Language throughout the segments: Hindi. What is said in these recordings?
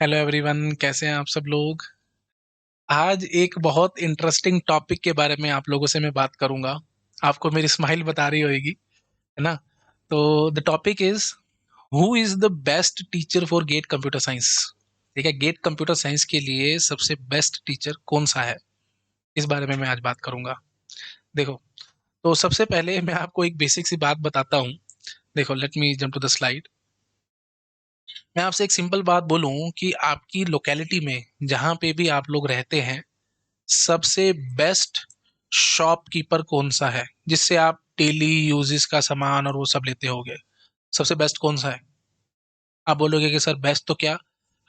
हेलो एवरीवन, कैसे हैं आप सब लोग। आज एक बहुत इंटरेस्टिंग टॉपिक के बारे में आप लोगों से मैं बात करूंगा। आपको मेरी स्माइल बता रही होगी, है ना। तो the topic is, who is the best teacher for GATE computer science. ठीक है, गेट कंप्यूटर साइंस के लिए सबसे बेस्ट टीचर कौन सा है, इस बारे में मैं आज बात करूंगा। देखो, तो सबसे पहले मैं आपको एक बेसिक सी बात बताता हूँ। देखो, let me jump to the slide. मैं आपसे एक सिंपल बात बोलूं कि आपकी लोकेलिटी में जहां पे भी आप लोग रहते हैं, सबसे बेस्ट शॉपकीपर कौन सा है जिससे आप डेली यूजेस का सामान और वो सब लेते होगे। सबसे बेस्ट कौन सा है। आप बोलोगे कि सर बेस्ट तो क्या,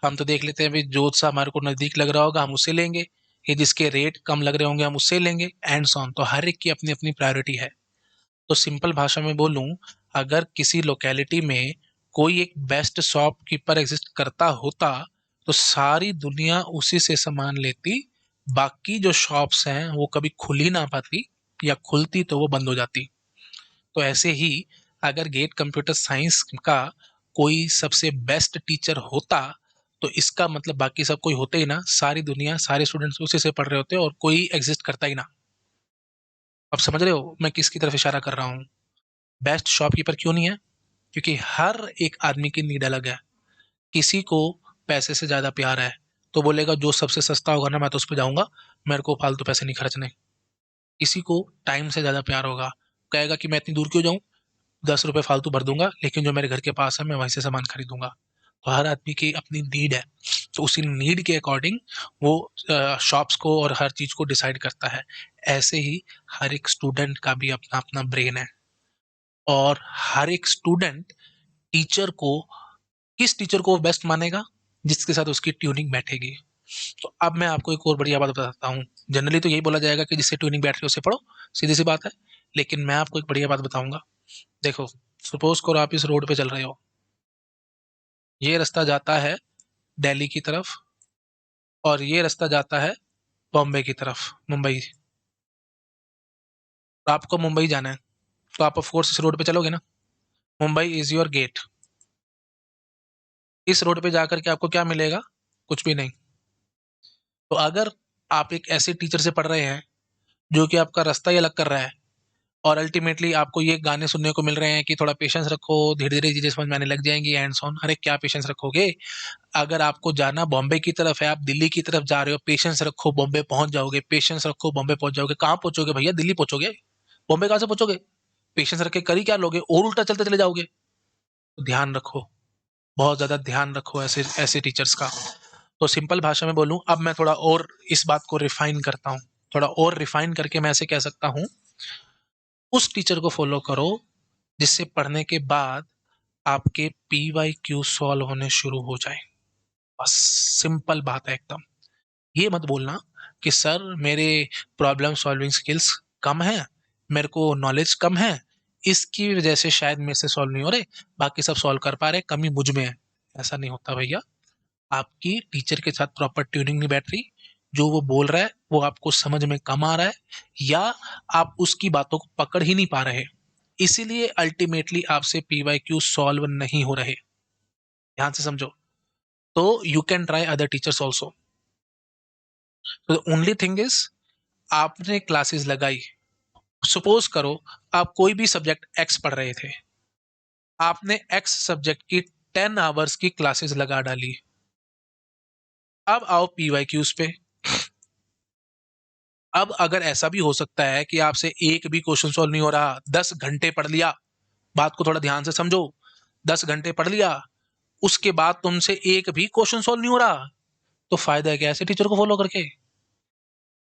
हम तो देख लेते हैं भाई, जो सा हमारे को नज़दीक लग रहा होगा हम उससे लेंगे, ये जिसके रेट कम लग रहे होंगे हम उससे लेंगे, एंड सॉन। तो हर एक की अपनी अपनी प्रायोरिटी है। तो सिंपल भाषा में बोलूं, अगर किसी लोकेलिटी में कोई एक बेस्ट शॉपकीपर एग्जिस्ट करता होता तो सारी दुनिया उसी से सामान लेती। बाकी जो शॉप्स हैं वो कभी खुल ही ना पाती, या खुलती तो वो बंद हो जाती। तो ऐसे ही, अगर गेट कंप्यूटर साइंस का कोई सबसे बेस्ट टीचर होता तो इसका मतलब बाकी सब कोई होते ही ना, सारी दुनिया सारे स्टूडेंट्स उसी से पढ़ रहे होते और कोई एग्जिस्ट करता ही ना। अब समझ रहे हो मैं किसकी तरफ इशारा कर रहा हूँ। बेस्ट शॉपकीपर क्यों नहीं है? क्योंकि हर एक आदमी की नीड अलग है। किसी को पैसे से ज़्यादा प्यार है तो बोलेगा जो सबसे सस्ता होगा ना मैं तो उस पे जाऊँगा, मेरे को फालतू पैसे नहीं खर्चने। किसी को टाइम से ज़्यादा प्यार होगा, कहेगा कि मैं इतनी दूर क्यों जाऊँ, 10 रुपये फालतू भर दूंगा लेकिन जो मेरे घर के पास है मैं वहीं से सामान खरीदूंगा। तो हर आदमी की अपनी नीड है, तो उसी नीड के अकॉर्डिंग वो शॉप्स को और हर चीज़ को डिसाइड करता है। ऐसे ही हर एक स्टूडेंट का भी अपना अपना ब्रेन है, और हर एक स्टूडेंट टीचर को, किस टीचर को वो बेस्ट मानेगा, जिसके साथ उसकी ट्यूनिंग बैठेगी। तो अब मैं आपको एक और बढ़िया बात बताता हूँ। जनरली तो यही बोला जाएगा कि जिससे ट्यूनिंग बैठ रही है उसे पढ़ो, सीधी सी बात है। लेकिन मैं आपको एक बढ़िया बात बताऊंगा। देखो, सपोज करो आप इस रोड पे चल रहे हो, ये रास्ता जाता है दिल्ली की तरफ, और ये रास्ता जाता है बॉम्बे की तरफ, मुंबई। तो आपको मुंबई जाना है, तो आप ऑफ कोर्स इस रोड पे चलोगे ना। Mumbai is your gate. इस रोड पे जाकर के आपको क्या मिलेगा? कुछ भी नहीं। तो अगर आप एक ऐसे टीचर से पढ़ रहे हैं जो कि आपका रास्ता ही अलग कर रहा है, और अल्टीमेटली आपको ये गाने सुनने को मिल रहे हैं कि थोड़ा पेशेंस रखो, धीरे धीरे चीजें समझ में आने लग जाएंगी, एंड ऑन। अरे क्या पेशेंस रखोगे? अगर आपको जाना बॉम्बे की तरफ है, आप दिल्ली की तरफ जा रहे हो, पेशेंस रखो बॉम्बे पहुंच जाओगे, पेशेंस रखो बॉम्बे पहुंच जाओगे। कहाँ पहुंचोगे भैया? दिल्ली पहुंचोगे। बॉम्बे कहाँ से पहुंचोगे? पेशेंस रख के करी क्या लोगे, और उल्टा चलते चले जाओगे। तो ध्यान रखो, बहुत ज्यादा ध्यान रखो ऐसे ऐसे टीचर्स का। तो सिंपल भाषा में बोलूं, अब मैं थोड़ा और इस बात को रिफाइन करता हूँ। थोड़ा और रिफाइन करके मैं ऐसे कह सकता हूँ, उस टीचर को फॉलो करो जिससे पढ़ने के बाद आपके PYQ सॉल्व होने शुरू हो जाए। बस, सिंपल बात है एकदम। ये मत बोलना कि सर मेरे प्रॉब्लम सॉल्विंग स्किल्स कम है, मेरे को नॉलेज कम है, इसकी वजह से शायद मेरे से सॉल्व नहीं हो रहे, बाकी सब सॉल्व कर पा रहे, कमी मुझ में है। ऐसा नहीं होता भैया। आपकी टीचर के साथ प्रॉपर ट्यूनिंग नहीं बैठ रही, जो वो बोल रहा है वो आपको समझ में कम आ रहा है, या आप उसकी बातों को पकड़ ही नहीं पा रहे, इसीलिए अल्टीमेटली आपसे PYQ सॉल्व नहीं हो रहे। ध्यान से समझो। तो you can try other teachers also. तो ओनली थिंग इज, आपने क्लासेस लगाई, सपोज करो आप कोई भी सब्जेक्ट एक्स पढ़ रहे थे, आपने एक्स सब्जेक्ट की 10 आवर्स की क्लासेस लगा डाली। अब आओ PYQs पे। अब अगर ऐसा भी हो सकता है कि आपसे एक भी क्वेश्चन सॉल्व नहीं हो रहा, 10 घंटे पढ़ लिया, बात को थोड़ा ध्यान से समझो, 10 घंटे पढ़ लिया, उसके बाद तुमसे एक भी क्वेश्चन सॉल्व नहीं हो रहा, तो फायदा है क्या ऐसे टीचर को फॉलो करके?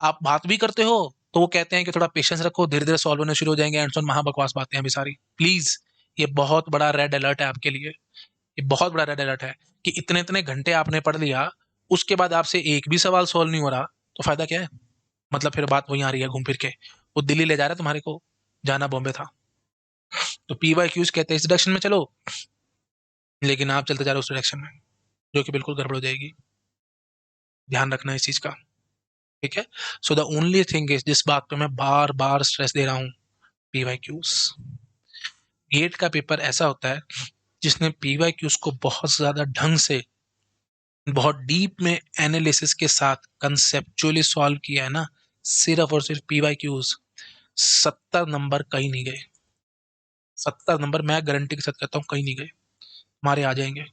आप बात भी करते हो तो वो कहते हैं कि थोड़ा पेशेंस रखो, धीरे धीरे सॉल्व होने शुरू हो जाएंगे, एंड महा बकवास बातें हैं भी सारी। प्लीज, ये बहुत बड़ा रेड अलर्ट है आपके लिए। ये बहुत बड़ा रेड अलर्ट है कि इतने इतने घंटे आपने पढ़ लिया, उसके बाद आपसे एक भी सवाल सॉल्व नहीं हो रहा, तो फायदा क्या है? मतलब फिर बात वहीं आ रही है घूम फिर के, वो दिल्ली ले जा रहा है तुम्हारे को, जाना बॉम्बे था। तो PYQs कहते हैं इस डायरेक्शन में चलो, लेकिन आप चलते जा रहे हो उस डायरेक्शन में, जो कि बिल्कुल गड़बड़ हो जाएगी। ध्यान रखना इस चीज का। ठीक है। So the only thing is, जिस बात पे मैं बार बार स्ट्रेस दे रहा हूँ, PYQs। गेट का पेपर ऐसा होता है जिसने PYQs को बहुत ज्यादा ढंग से बहुत डीप में एनालिसिस के साथ कंसेप्चुअली सॉल्व किया है ना, सिर्फ और सिर्फ PYQs, 70 नंबर कहीं नहीं गए। 70 नंबर मैं गारंटी के साथ कहता हूँ कहीं नहीं गए, हमारे आ जाएंगे।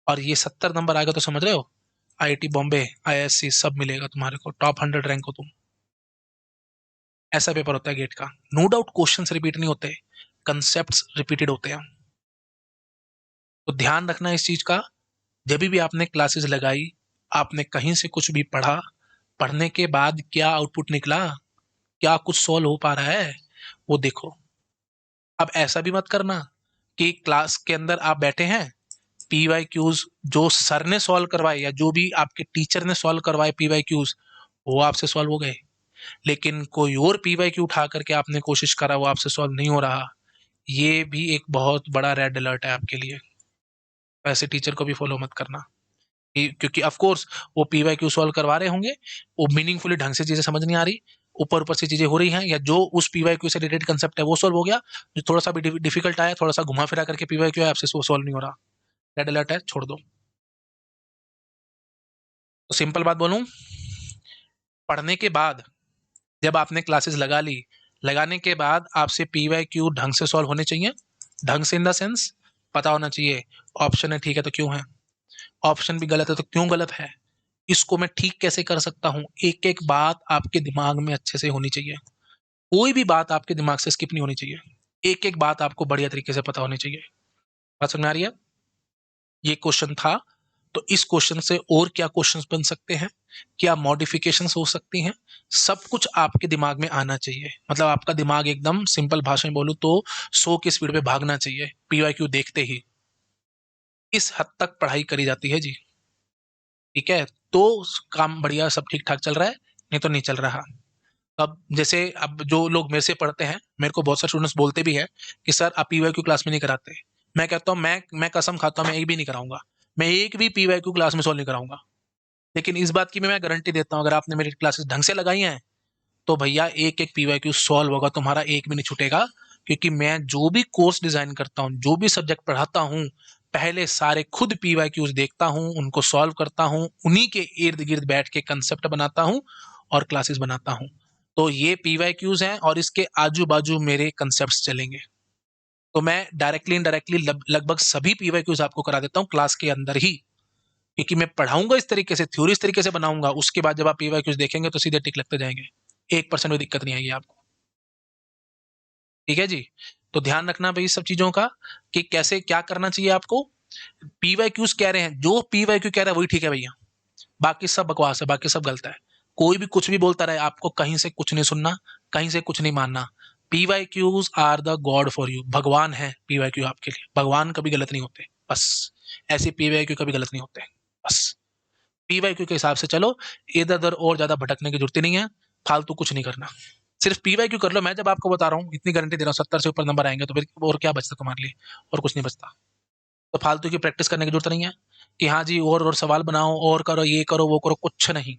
और ये 70 नंबर आएगा तो समझ रहे हो, IIT बॉम्बे, IISc सब मिलेगा तुम्हारे को, टॉप 100 रैंक हो तुम। ऐसा पेपर होता है गेट का। नो डाउट क्वेश्चंस रिपीट नहीं होते, कंसेप्ट्स रिपीटेड होते हैं। तो ध्यान रखना इस चीज का। जब भी आपने क्लासेस लगाई, आपने कहीं से कुछ भी पढ़ा, पढ़ने के बाद क्या आउटपुट निकला, क्या कुछ सॉल्व हो पा रहा है, वो देखो। अब ऐसा भी मत करना कि क्लास के अंदर आप बैठे हैं, PYQs जो सर ने सॉल्व करवाए या जो भी आपके टीचर ने सॉल्व करवाए PYQs, वो आपसे सॉल्व हो गए, लेकिन कोई और PYQ उठा करके आपने कोशिश करा, वो आपसे सॉल्व नहीं हो रहा। ये भी एक बहुत बड़ा रेड अलर्ट है आपके लिए। ऐसे टीचर को भी फॉलो मत करना। क्योंकि ऑफ कोर्स वो PYQ सॉल्व करवा रहे होंगे, वो मीनिंगफुली ढंग से चीजें समझ नहीं आ रही, ऊपर ऊपर से चीजें हो रही हैं, या जो उस PYQ से रिलेटेड कंसेप्ट है वो सॉल्व हो गया, जो थोड़ा सा भी डिफिकल्ट आया, थोड़ा सा घुमा फिरा करके PYQ है, आपसे वो सॉल्व नहीं हो रहा, रेड अलर्ट है, छोड़ दो। तो सिंपल बात बोलूं, पढ़ने के बाद जब आपने क्लासेस लगा ली, लगाने के बाद आपसे PYQ ढंग से सॉल्व होने चाहिए। ढंग से इन द सेंस पता होना चाहिए, ऑप्शन है ठीक है तो क्यों है, ऑप्शन भी गलत है तो क्यों गलत है, इसको मैं ठीक कैसे कर सकता हूँ, एक एक बात आपके दिमाग में अच्छे से होनी चाहिए। कोई भी बात आपके दिमाग से स्किप नहीं होनी चाहिए, एक एक बात आपको बढ़िया तरीके से पता होनी चाहिए। बात समझ में आ रही है? ये क्वेश्चन था, तो इस क्वेश्चन से और क्या क्वेश्चंस बन सकते हैं, क्या मॉडिफिकेशंस हो सकती हैं, सब कुछ आपके दिमाग में आना चाहिए। मतलब आपका दिमाग एकदम सिंपल भाषा में बोलूं तो 100 की स्पीड पे भागना चाहिए PYQ देखते ही। इस हद तक पढ़ाई करी जाती है जी। ठीक है, तो काम बढ़िया सब ठीक ठाक चल रहा है, नहीं तो नहीं चल रहा। अब जैसे अब जो लोग मेरे से पढ़ते हैं, मेरे को बहुत सारे स्टूडेंट्स बोलते भी हैं कि सर आप PYQ क्लास में नहीं कराते। मैं कहता हूँ मैं कसम खाता हूँ मैं एक भी नहीं कराऊंगा, मैं एक भी PYQ क्लास में सॉल्व नहीं कराऊंगा। लेकिन इस बात की मैं गारंटी देता हूँ, अगर आपने मेरी क्लासेस ढंग से लगाई हैं तो भैया एक एक PYQ सॉल्व होगा, तुम्हारा एक भी नहीं छूटेगा। क्योंकि मैं जो भी कोर्स डिजाइन करता हूँ, जो भी सब्जेक्ट पढ़ाता हूँ, पहले सारे खुद PYQs देखता हूँ, उनको सॉल्व करता हूँ, उन्हीं के इर्द गिर्द बैठ के कंसेप्ट बनाता हूँ और क्लासेस बनाता हूँ। तो ये PYQs हैं और इसके आजू बाजू मेरे कंसेप्ट चलेंगे। तो मैं डायरेक्टली इनडायरेक्टली लगभग सभी PYQs आपको करा देता हूँ क्लास के अंदर ही, क्योंकि मैं पढ़ाऊंगा इस तरीके से, थ्योरी इस तरीके से बनाऊंगा, उसके बाद जब आप PYQs देखेंगे तो सीधे टिक लगते जाएंगे, 1% भी दिक्कत नहीं आएगी आपको। ठीक है जी। तो ध्यान रखना भाई सब चीजों का, कि कैसे क्या करना चाहिए आपको। PYQs कह रहे हैं, जो PYQ कह रहा है वही ठीक है भैया, बाकी सब बकवास है, बाकी सब गलत है। कोई भी कुछ भी बोलता रहे, आपको कहीं से कुछ नहीं सुनना, कहीं से कुछ नहीं मानना। PYQs are the god for you, भगवान है PYQ आपके लिए, भगवान कभी गलत नहीं होते, बस। ऐसे PYQ कभी गलत नहीं होते, बस। PYQ के हिसाब से चलो, इधर उधर और ज्यादा भटकने की जरूरत नहीं है, फालतू कुछ नहीं करना। सिर्फ PYQ कर लो, मैं जब आपको बता रहा हूँ इतनी गारंटी दे रहा हूँ, 70 से ऊपर नंबर आएंगे तो फिर और क्या बचता तुम्हारे लिए, और कुछ नहीं बचता। तो फालतू की प्रैक्टिस करने की जरूरत नहीं है कि हाँ जी और सवाल बनाओ और करो, ये करो वो करो, कुछ नहीं।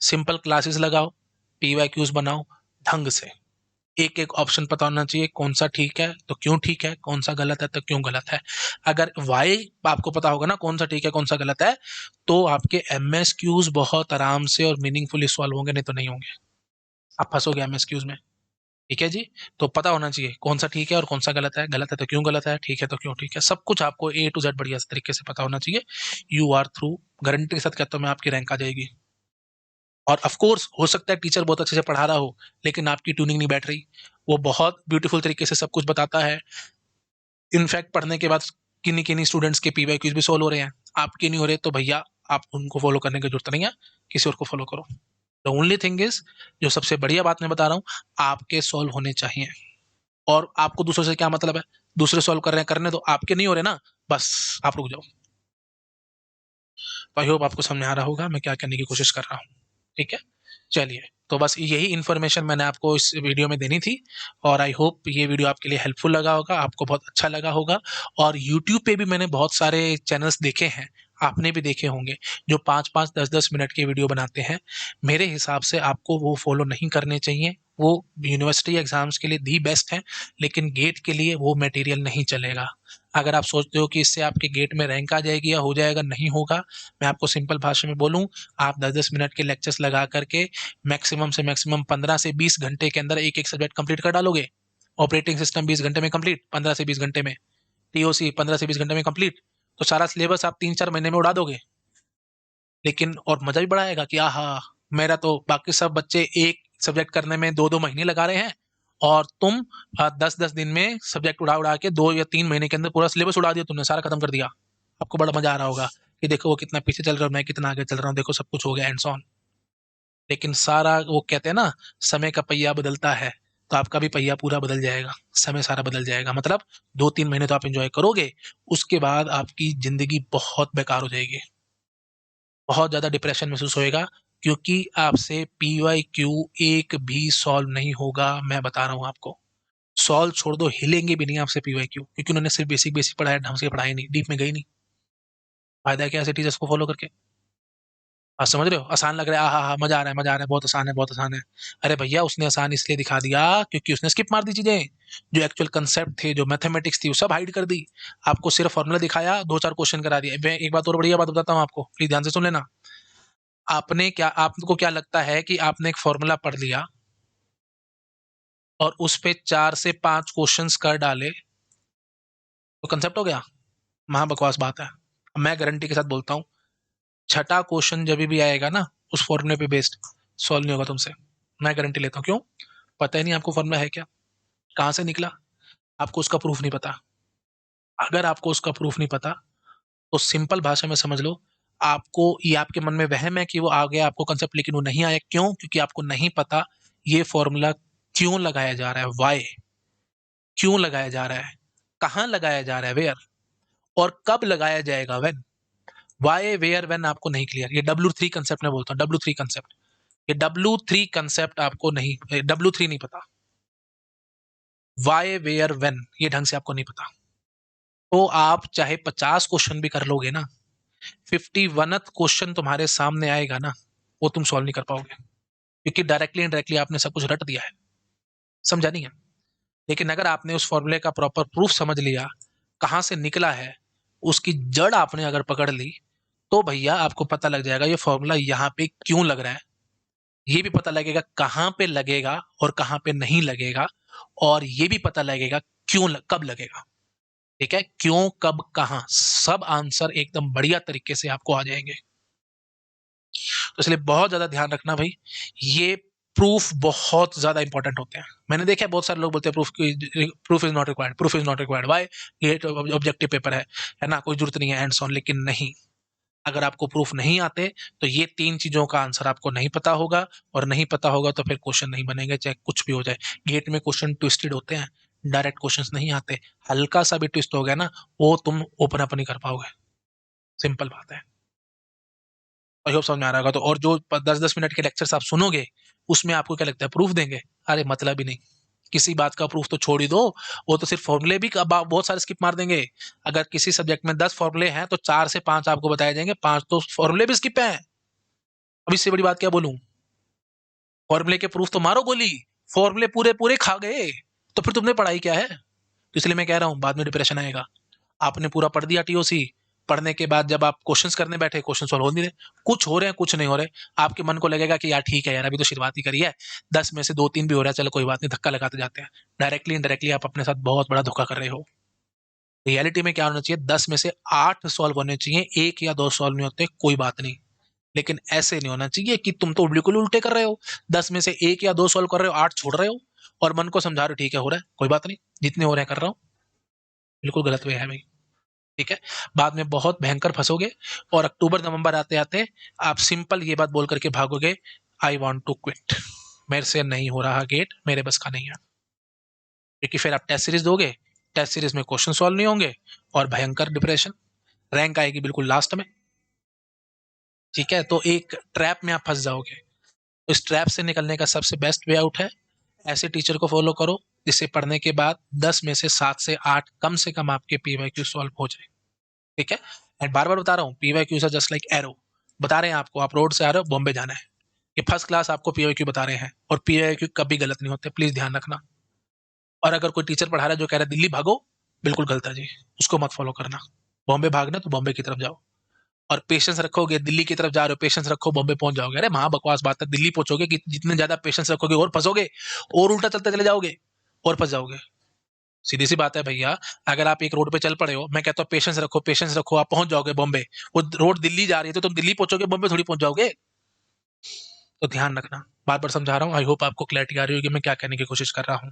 सिंपल क्लासेस लगाओ, PYQs बनाओ ढंग से, एक एक ऑप्शन पता होना चाहिए, कौन सा ठीक है तो क्यों ठीक है, कौन सा गलत है तो क्यों गलत है। अगर वाई आपको पता होगा ना कौन सा ठीक है कौन सा गलत है, तो आपके MSQs बहुत आराम से और मीनिंगफुली सॉल्व होंगे, नहीं तो नहीं होंगे, आप फंसोगे MSQs में। ठीक है जी। तो पता होना चाहिए कौन सा ठीक है और कौन सा गलत है तो क्यों गलत है, ठीक है तो क्यों ठीक है, सब कुछ आपको A to Z बढ़िया तरीके से पता होना चाहिए। यू आर थ्रू, गारंटी के साथ कहता हूँ मैं, आपकी रैंक आ जाएगी। और ऑफ कोर्स हो सकता है टीचर बहुत अच्छे से पढ़ा रहा हो, लेकिन आपकी ट्यूनिंग नहीं बैठ रही, वो बहुत ब्यूटीफुल तरीके से सब कुछ बताता है। इनफैक्ट पढ़ने के बाद किन्हीं किन्हीं स्टूडेंट्स के PYQs भी सॉल्व हो रहे हैं, आपके नहीं हो रहे, तो भैया आप उनको फॉलो करने की जरूरत नहीं है, किसी और को फॉलो करो। द ओनली थिंग इज, जो सबसे बढ़िया बात मैं बता रहा हूँ, आपके सॉल्व होने चाहिए। और आपको दूसरों से क्या मतलब है, दूसरे सॉल्व कर रहे हैं करने दो, आपके नहीं हो रहे ना, बस आप रुक जाओ। तो आई होप आपको समझ आ रहा होगा मैं क्या करने की कोशिश कर रहा हूँ। ठीक है, चलिए, तो बस यही इन्फॉर्मेशन मैंने आपको इस वीडियो में देनी थी, और आई होप ये वीडियो आपके लिए हेल्पफुल लगा होगा, आपको बहुत अच्छा लगा होगा। और यूट्यूब पे भी मैंने बहुत सारे चैनल्स देखे हैं, आपने भी देखे होंगे, जो 5-5 10-10 मिनट के वीडियो बनाते हैं। मेरे हिसाब से आपको वो फॉलो नहीं करने चाहिए, वो यूनिवर्सिटी एग्जाम्स के लिए दी बेस्ट है, लेकिन गेट के लिए वो मटेरियल नहीं चलेगा। अगर आप सोचते हो कि इससे आपके गेट में रैंक आ जाएगी या हो जाएगा, नहीं होगा। मैं आपको सिंपल भाषा में बोलूं, आप 10-10 मिनट के लेक्चर्स लगा करके मैक्सिमम से मैक्सिमम 15 से 20 घंटे के अंदर एक एक सब्जेक्ट कंप्लीट कर डालोगे। ऑपरेटिंग सिस्टम 20 घंटे में कंप्लीट, 15 से 20 घंटे में। टीओसी 15 से 20 घंटे में कंप्लीट। तो सारा सिलेबस आप 3-4 महीने में उड़ा दोगे। लेकिन और मजा भी बड़ा आएगा कि आहा, मेरा तो बाकी सब बच्चे एक सब्जेक्ट करने में 2-2 महीने लगा रहे हैं, और तुम 10-10 दिन में सब्जेक्ट उड़ा उड़ा के 2 या 3 महीने के अंदर पूरा सिलेबस उड़ा दिया, तुमने सारा खत्म कर दिया। आपको बड़ा मजा आ रहा होगा कि देखो वो कितना पीछे चल रहा है, मैं कितना आगे चल रहा हूँ, देखो सब कुछ हो गया एंड सो ऑन। लेकिन सारा वो कहते हैं ना, समय का पहिया बदलता है, तो आपका भी पहिया पूरा बदल जाएगा, समय सारा बदल जाएगा। मतलब 2-3 महीने तो आप एंजॉय करोगे, उसके बाद आपकी जिंदगी बहुत बेकार हो जाएगी, बहुत ज़्यादा डिप्रेशन महसूस होएगा, क्योंकि आपसे पीवाईक्यू एक भी सॉल्व नहीं होगा। मैं बता रहा हूँ आपको, सॉल्व छोड़ दो, हिलेंगे भी नहीं आपसे पीवाईक्यू, क्योंकि उन्होंने सिर्फ बेसिक बेसिक पढ़ाया, ढंग से पढ़ाई नहीं, डीप में गई नहीं। फायदा क्या है टीचर्स को फॉलो करके? आप समझ रहे हो? आसान लग रहा है, हाँ हाँ मजा आ रहा है, मजा आ रहा है, बहुत आसान है, बहुत आसान है। अरे भैया, उसने आसान इसलिए दिखा दिया क्योंकि उसने स्किप मार दी चीजें, जो एक्चुअल कंसेप्ट थे, जो मैथमेटिक्स थी, वो सब हाइड कर दी। आपको सिर्फ फॉर्मूला दिखाया, 2-4 क्वेश्चन करा दिया। मैं एक बात और बढ़िया बात बताता हूँ आपको, प्लीज ध्यान से सुन लेना। आपको क्या लगता है कि आपने एक फॉर्मूला पढ़ लिया और उस पे 4 से 5 क्वेश्चंस कर डाले तो कंसेप्ट हो गया? महा बकवास बात है। मैं गारंटी के साथ बोलता हूँ, छठा क्वेश्चन जब भी आएगा ना, उस फॉर्मूले पे बेस्ड, सॉल्व नहीं होगा तुमसे। मैं गारंटी लेता हूँ। क्यों? पता ही नहीं आपको फॉर्मूला है क्या, कहाँ से निकला, आपको उसका प्रूफ नहीं पता। अगर आपको उसका प्रूफ नहीं पता, तो सिंपल भाषा में समझ लो, आपको ये आपके मन में वहम है कि वो आ गया आपको कंसेप्ट, लेकिन वो नहीं आया। क्यों? क्योंकि आपको नहीं पता ये फॉर्मूला क्यों लगाया जा रहा है, वाई, क्यों लगाया जा रहा है, कहाँ लगाया जा रहा है, वेयर, और कब लगाया जाएगा, व्हेन। वाई, वेयर, व्हेन आपको नहीं क्लियर। ये W3 कंसेप्ट में बोलता हूँ, W3 कंसेप्ट। ये W3 कंसेप्ट आपको नहीं, W3 नहीं पता, वाई, वेयर, व्हेन ये ढंग से आपको नहीं पता, तो आप चाहे 50 क्वेश्चन भी कर लोगे ना, 51th क्वेश्चन तुम्हारे सामने आएगा ना, वो तुम सॉल्व नहीं कर पाओगे, क्योंकि डायरेक्टली इनडायरेक्टली आपने सब कुछ रट दिया है। समझा नहीं है? लेकिन अगर आपने उस फॉर्मूले का प्रॉपर प्रूफ समझ लिया, कहाँ से निकला है, उसकी जड़ आपने अगर पकड़ ली, तो भैया आपको पता लग जाएगा ये फॉर्मूला यहाँ पे क्यों लग रहा है। ये भी पता लगेगा कहाँ पे लगेगा और कहाँ पे नहीं लगेगा, और ये भी पता लगेगा कब लगेगा। ठीक है? क्यों, कब, कहाँ, सब आंसर एकदम बढ़िया तरीके से आपको आ जाएंगे। तो इसलिए बहुत ज्यादा ध्यान रखना भाई, ये प्रूफ बहुत ज्यादा इंपॉर्टेंट होते हैं। मैंने देखा है बहुत सारे लोग बोलते हैं proof is not required, proof is not required, why, ये ऑब्जेक्टिव पेपर है ना, कोई जरूरत नहीं है, एंड सो ऑन। लेकिन नहीं, अगर आपको प्रूफ नहीं आते, तो ये 3 चीजों का आंसर आपको नहीं पता होगा, और नहीं पता होगा तो फिर क्वेश्चन नहीं बनेंगे, चाहे कुछ भी हो जाए। गेट में क्वेश्चन ट्विस्टेड होते हैं, डायरेक्ट क्वेश्चंस नहीं आते। हल्का सा भी ट्विस्ट हो गया ना, वो तुम ओपन अप नहीं कर पाओगे। सिंपल बात है। आई होप समझ में आ रहा होगा। तो और जो 10-10 मिनट के लेक्चर्स आप सुनोगे, उसमें आपको क्या लगता है प्रूफ देंगे? अरे मतलब ही नहीं, किसी बात का प्रूफ तो छोड़ ही दो। वो तो सिर्फ फॉर्मूले भी बहुत सारे स्किप मार देंगे। अगर किसी सब्जेक्ट में 10 फॉर्मूले हैं, तो 4 से 5 आपको बताए जाएंगे, 5 तो फॉर्मूले भी स्किप हैं। अब इससे बड़ी बात क्या बोलूं? फॉर्मूले के प्रूफ तो मारो गोली, फॉर्मूले पूरे पूरे खा गए, तो फिर तुमने पढ़ाई क्या है? तो इसलिए मैं कह रहा हूं, बाद में डिप्रेशन आएगा। आपने पूरा पढ़ दिया टीओसी, पढ़ने के बाद जब आप क्वेश्चंस करने बैठे, क्वेश्चन सॉल्व हो नहीं रहे, कुछ हो रहे हैं, कुछ नहीं हो रहे। आपके मन को लगेगा कि यार ठीक है यार, अभी तो शुरुआत ही करी है, 10 में से 2-3 भी हो रहा है, चलो कोई बात नहीं, धक्का लगाते जाते हैं। डायरेक्टली इनडायरेक्टली आप अपने साथ बहुत बड़ा धोखा कर रहे हो। रियलिटी में क्या होना चाहिए, 10 में से 8 सॉल्व होने चाहिए, 1 या 2 सॉल्व नहीं होते, कोई बात नहीं। लेकिन ऐसे नहीं होना चाहिए कि तुम तो बिल्कुल उल्टे कर रहे हो, 10 में से 1 या 2 सॉल्व कर रहे हो, 8 छोड़ रहे हो, और मन को समझा रहे हो ठीक है हो रहा है, कोई बात नहीं, जितने हो रहे हैं कर रहा हूँ। बिल्कुल गलत वे है भाई। ठीक है? बाद में बहुत भयंकर फंसोगे, और अक्टूबर नवंबर आते आते आप सिंपल ये बात बोल करके भागोगे, आई वॉन्ट टू क्विट, मेरे से नहीं हो रहा गेट, मेरे बस का नहीं है। क्योंकि फिर आप टेस्ट सीरीज दोगे, टेस्ट सीरीज में क्वेश्चन सॉल्व नहीं होंगे, और भयंकर डिप्रेशन, रैंक आएगी बिल्कुल लास्ट में। ठीक है? तो एक ट्रैप में आप फंस जाओगे। तो इस ट्रैप से निकलने का सबसे बेस्ट वे आउट है, ऐसे टीचर को फॉलो करो जिससे पढ़ने के बाद 10 में से 7 से 8 कम से कम आपके पीवाईक्यू सॉल्व हो जाए। ठीक है? एंड बार बार बता रहा हूँ, PYQs are just like arrow. बता रहे हैं आपको, आप रोड से आ रहे हो, बॉम्बे जाना है, ये फर्स्ट क्लास आपको पीओक्यू बता रहे हैं, और पीओक्यू कभी गलत नहीं होते, प्लीज ध्यान रखना। और अगर कोई टीचर पढ़ा रहा है जो कह रहा है दिल्ली भागो, बिल्कुल गलत है जी, उसको मत फॉलो करना। बॉम्बे भागना तो बॉम्बे की तरफ जाओ, और पेशेंस रखोगे, दिल्ली की तरफ जा रहे हो, पेशेंस रखो, बॉम्बे पहुंच जाओगे। अरे महा बकवास बात है, दिल्ली पहुंचोगे कि जितने ज्यादा पेशेंस रखोगे और फंसोगे, और उल्टा चलते चले जाओगे और फंस जाओगे। सीधी सी बात है भैया, अगर आप एक रोड पे चल पड़े हो, मैं कहता हूँ पेशेंस रखो, आप पहुंच जाओगे बॉम्बे। वो रोड दिल्ली जा रही है तो तुम दिल्ली पहुंचोगे, बॉम्बे थोड़ी पहुंच जाओगे। तो ध्यान रखना, बार बार समझा रहा हूँ, आई होप आपको क्लैरिटी आ रही होगी मैं क्या कहने की कोशिश कर रहा हूँ।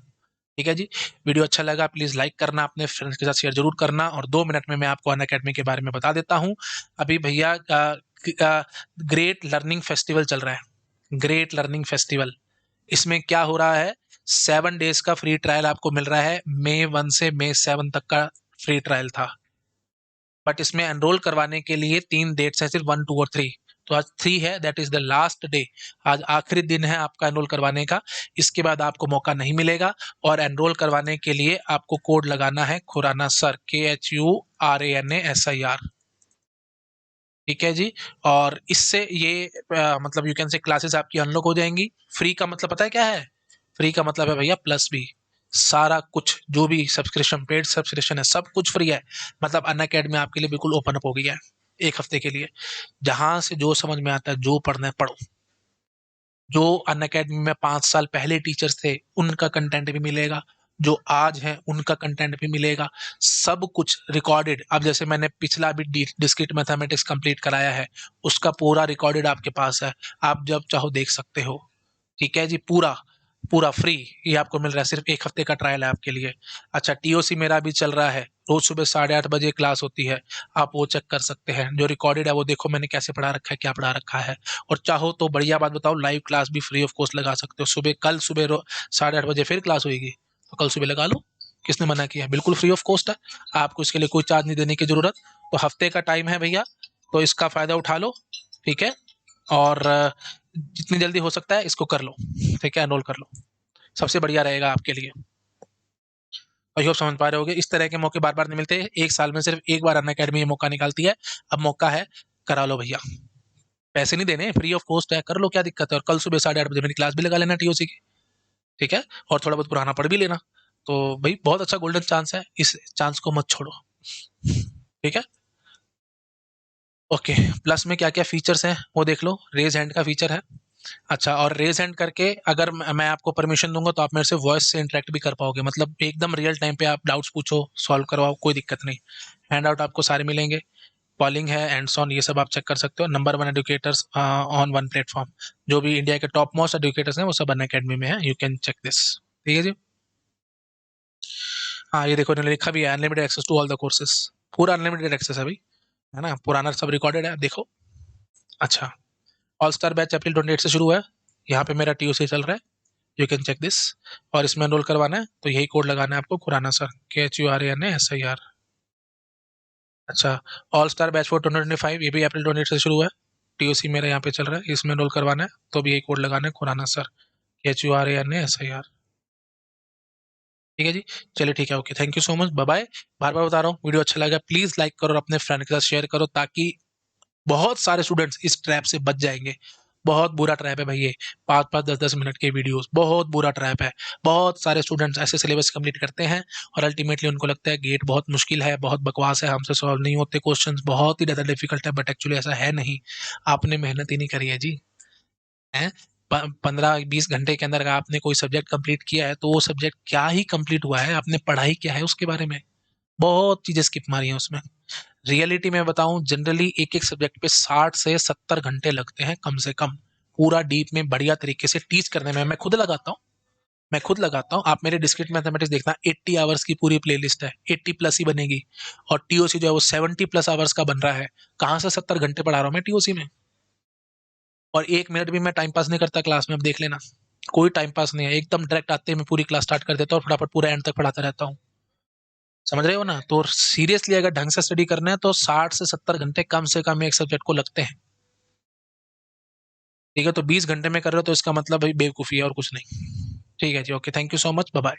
ठीक है जी, वीडियो अच्छा लगा प्लीज लाइक करना, अपने फ्रेंड्स के साथ शेयर जरूर करना, और 2 मिनट में मैं आपको अनअकैडमी के बारे में बता देता हूँ। अभी भैया ग्रेट लर्निंग फेस्टिवल चल रहा है, ग्रेट लर्निंग फेस्टिवल। इसमें क्या हो रहा है, 7 डेज का फ्री ट्रायल आपको मिल रहा है, May 1 से May 7 तक का फ्री ट्रायल था। बट इसमें एनरोल करवाने के लिए 3 डेट्स हैं, सिर्फ 1, 2 और 3। तो आज 3 है, that is the last day. आज आखिरी दिन है आपका एनरोल करवाने का, इसके बाद आपको मौका नहीं मिलेगा। और एनरोल करवाने के लिए आपको कोड लगाना है खुराना सर, KHURANASIR। ठीक है जी, और इससे ये मतलब यू कैन से क्लासेस आपकी अनलॉक हो जाएंगी। फ्री का मतलब पता है क्या है, फ्री का मतलब है भैया प्लस बी, सारा कुछ जो भी सब्सक्रिप्शन, पेड सब्सक्रिप्शन है, सब कुछ फ्री है। मतलब अनअकैडमी आपके लिए बिल्कुल ओपन अप हो गई है 1 हफ्ते के लिए। जहां से जो समझ में आता है, जो पढ़ना है पढ़ो। जो अनअकैडमी में 5 साल पहले टीचर्स थे उनका कंटेंट भी मिलेगा, जो आज हैं उनका कंटेंट भी मिलेगा, सब कुछ रिकॉर्डेड। अब जैसे मैंने पिछला भी डिस्क्रीट मैथमेटिक्स कंप्लीट कराया है, उसका पूरा रिकॉर्डेड आपके पास है, आप जब चाहो देख सकते हो। ठीक है जी, पूरा पूरा फ्री ये आपको मिल रहा है, सिर्फ 1 हफ्ते का ट्रायल है आपके लिए। अच्छा, टीओसी मेरा भी चल रहा है, रोज सुबह 8:30 बजे क्लास होती है, आप वो चेक कर सकते हैं। जो रिकॉर्डेड है वो देखो मैंने कैसे पढ़ा रखा है, क्या पढ़ा रखा है। और चाहो तो बढ़िया बात बताओ, लाइव क्लास भी फ्री ऑफ कॉस्ट लगा सकते हो। सुबह, कल सुबह 8:30 बजे फिर क्लास होगी, तो कल सुबह लगा लो, किसने मना किया, बिल्कुल फ्री ऑफ कॉस्ट है, आपको इसके लिए कोई चार्ज नहीं देने की जरूरत। तो हफ्ते का टाइम है भैया, तो इसका फायदा उठा लो। ठीक है, और जितनी जल्दी हो सकता है इसको कर लो। ठीक है, एनरोल कर लो, सबसे बढ़िया रहेगा आपके लिए। आई होप समझ पा रहे होगे, इस तरह के मौके बार बार नहीं मिलते, 1 साल में सिर्फ एक बार अनअकैडमी ये मौका निकालती है। अब मौका है, करा लो भैया, पैसे नहीं देने, फ्री ऑफ कॉस्ट है, कर लो, क्या दिक्कत है। और कल सुबह 8:30 बजे मेरी क्लास भी लगा लेना टीओसी की। ठीक है, और थोड़ा बहुत पुराना पढ़ भी लेना। तो भाई बहुत अच्छा गोल्डन चांस है, इस चांस को मत छोड़ो। ठीक है, ओके। प्लस में क्या क्या फीचर्स हैं वो देख लो, रेज हैंड का फीचर है। अच्छा, और रेज हैंड करके अगर मैं आपको परमिशन दूंगा तो आप मेरे से वॉइस से इंटरेक्ट भी कर पाओगे, मतलब एकदम रियल टाइम पे आप डाउट्स पूछो, सॉल्व करवाओ, कोई दिक्कत नहीं। हैंड आउट आपको सारे मिलेंगे, कॉलिंग है, एंड्स ऑन, ये सब आप चेक कर सकते हो। नंबर 1 एडुकेटर्स ऑन 1 प्लेटफॉर्म, जो भी इंडिया के टॉप मोस्ट एडुकेटर्स हैं वो सब अनअकैडमी में है, यू कैन चेक दिस। ठीक है जी, हाँ ये देखो इन्होंने लिखा भी है, unlimited access to all the courses, पूरा अनलिमिटेड एक्सेस है भाई, है ना, पुराना सब रिकॉर्डेड है, देखो। अच्छा, ऑल स्टार बैच अप्रैल 28 से शुरू है, यहाँ पे मेरा टीओसी चल रहा है, यू कैन चेक दिस। और इसमें एनरोल करवाना है तो यही कोड लगाना है आपको, खुराना सर, KHURANASIR। अच्छा, ऑल स्टार बैच फॉर 2025, ये भी अप्रैल 28 से शुरू है, टीओसी मेरा यहाँ पे चल रहा है, इसमें एनरोल करवाना है तो भी यही कोड लगाना है, खुराना सर, KHURANASIR। ठीक है जी, चलिए ठीक है, okay, thank you so much, bye bye. बार बार बता रहा हूँ, वीडियो अच्छा लगा प्लीज लाइक करो और अपने फ्रेंड के साथ शेयर करो, ताकि बहुत सारे स्टूडेंट्स इस ट्रैप से बच जाएंगे। बहुत बुरा ट्रैप है भाई ये, 5-5, 10-10 मिनट के वीडियोस, बहुत बुरा ट्रैप है। बहुत सारे स्टूडेंट्स ऐसे सिलेबस कंप्लीट करते हैं और अल्टीमेटली उनको लगता है गेट बहुत मुश्किल है, बहुत बकवास है, हमसे सॉल्व नहीं होते क्वेश्चंस, बहुत ही ज़्यादा डिफिकल्ट है, बट एक्चुअली ऐसा है नहीं। आपने मेहनत ही नहीं करी है जी, हैं। 15-20 घंटे के अंदर अगर आपने कोई सब्जेक्ट कंप्लीट किया है तो वो सब्जेक्ट क्या ही कंप्लीट हुआ है, आपने पढ़ाई क्या है उसके बारे में, बहुत चीज़ें स्किप मारी हैं उसमें। रियलिटी में बताऊं, जनरली एक एक सब्जेक्ट पे 60 से 70 घंटे लगते हैं कम से कम, पूरा डीप में बढ़िया तरीके से टीच करने में। मैं खुद लगाता हूँ, आप मेरे डिस्क्रीट मैथमेटिक्स देखना, 80 आवर्स की पूरी प्लेलिस्ट है, 80+ ही बनेगी। और टीओसी जो है वो 70+ आवर्स का बन रहा है, कहाँ से 70 घंटे पढ़ा रहा हूँ मैं टीओसी में। और 1 मिनट भी मैं टाइम पास नहीं करता क्लास में, अब देख लेना, कोई टाइम पास नहीं है, एकदम डायरेक्ट आते ही मैं पूरी क्लास स्टार्ट कर देता हूँ और फटाफट पूरा एंड तक पढ़ाता रहता हूँ। समझ रहे हो ना, तो सीरियसली अगर ढंग से स्टडी करना है तो 60 से 70 घंटे कम से कम एक सब्जेक्ट को लगते हैं। ठीक है, तो 20 घंटे में कर रहे हो तो इसका मतलब भाई बेवकूफ़ी है और कुछ नहीं। ठीक है जी, okay, thank you so much, bye bye.